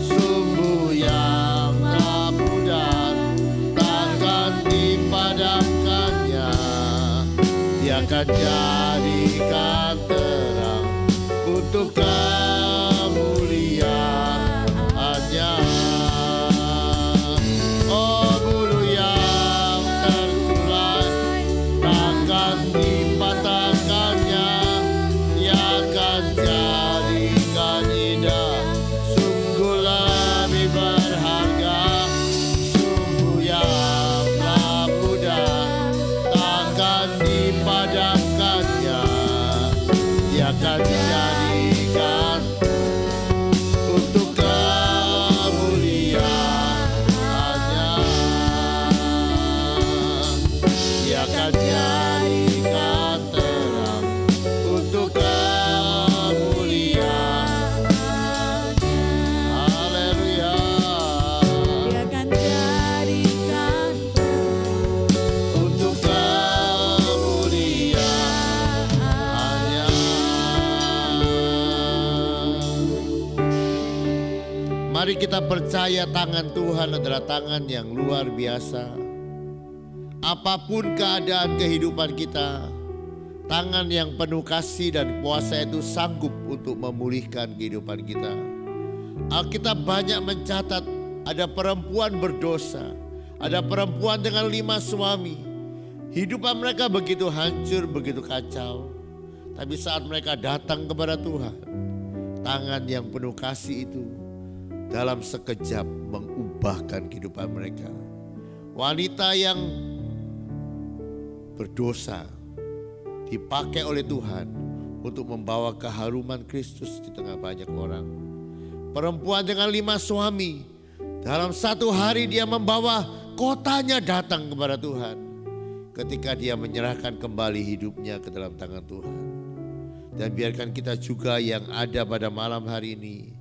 Sumbu yang tak pudar takkan dipadamkannya, Dia akan jadikan terang untuk kemuliaan-Nya. Oh, bulu yang terkulai takkan dipatahkannya, Dia akan jadikan indah sungguh lebih berharga. Sumbu yang tak pudar takkan dipadamkannya, Dia akan jadikan untuk kemuliaan-Nya. Dia akan jadikan terang untuk kemuliaan-Nya. Haleluya. Dia akan jadikan Untuk kemuliaan-Nya. Mari kita percaya tangan Tuhan adalah tangan yang luar biasa. Apapun keadaan kehidupan kita, tangan yang penuh kasih dan kuasa itu sanggup untuk memulihkan kehidupan kita. Alkitab banyak mencatat ada perempuan berdosa, ada perempuan dengan 5 suami. Hidupan mereka begitu hancur, begitu kacau. Tapi saat mereka datang kepada Tuhan, tangan yang penuh kasih itu dalam sekejap mengubahkan kehidupan mereka. Wanita yang berdosa dipakai oleh Tuhan untuk membawa keharuman Kristus di tengah banyak orang. Perempuan dengan 5 suami, dalam satu hari dia membawa kotanya datang kepada Tuhan. Ketika dia menyerahkan kembali hidupnya ke dalam tangan Tuhan. Dan biarkan kita juga yang ada pada malam hari ini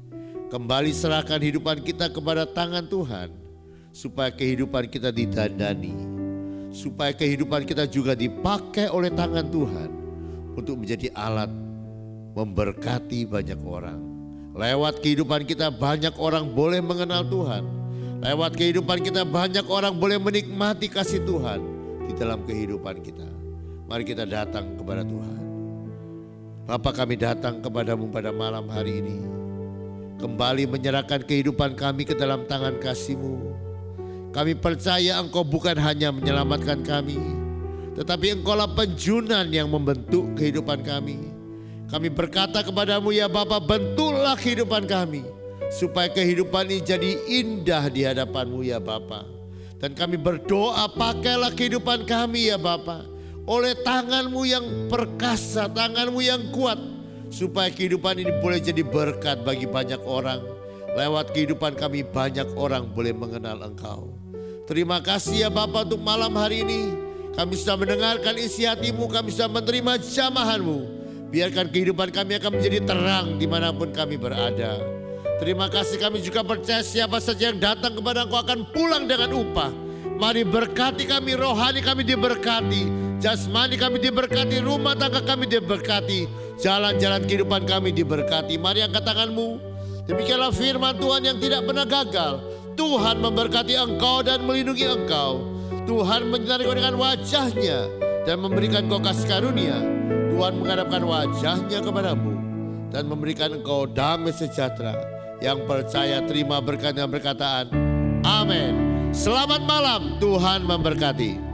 kembali serahkan hidupan kita kepada tangan Tuhan, supaya kehidupan kita didandani, supaya kehidupan kita juga dipakai oleh tangan Tuhan untuk menjadi alat memberkati banyak orang. Lewat kehidupan kita banyak orang boleh mengenal Tuhan. Lewat kehidupan kita banyak orang boleh menikmati kasih Tuhan di dalam kehidupan kita. Mari kita datang kepada Tuhan. Bapa, kami datang kepadamu pada malam hari ini, kembali menyerahkan kehidupan kami ke dalam tangan kasih-Mu. Kami percaya Engkau bukan hanya menyelamatkan kami, tetapi Engkaulah penjunan yang membentuk kehidupan kami. Kami berkata kepadamu, ya Bapa, bentuklah kehidupan kami, supaya kehidupan ini jadi indah di hadapan-Mu ya Bapa. Dan kami berdoa, pakailah kehidupan kami ya Bapa. oleh tangan-Mu yang perkasa, tangan-Mu yang kuat. Supaya kehidupan ini boleh jadi berkat bagi banyak orang. Lewat kehidupan kami banyak orang boleh mengenal Engkau. Terima kasih ya Bapa untuk malam hari ini. Kami sudah mendengarkan isi hati-Mu, kami sudah menerima jamahan-Mu. Biarkan kehidupan kami akan menjadi terang dimanapun kami berada. Terima kasih, kami juga percaya siapa saja yang datang kepada Engkau akan pulang dengan upah. Mari berkati kami, rohani kami diberkati, jasmani kami diberkati, rumah tangga kami diberkati, jalan-jalan kehidupan kami diberkati. Mari angkat tangan-Mu. Demikianlah firman Tuhan yang tidak pernah gagal. Tuhan memberkati engkau dan melindungi engkau. Tuhan menyinari engkau dengan wajah-Nya dan memberikan engkau kasih karunia. Tuhan menghadapkan wajah-Nya kepadamu dan memberikan engkau damai sejahtera. Yang percaya terima berkat dan berkataan. Amin. Selamat malam, Tuhan memberkati.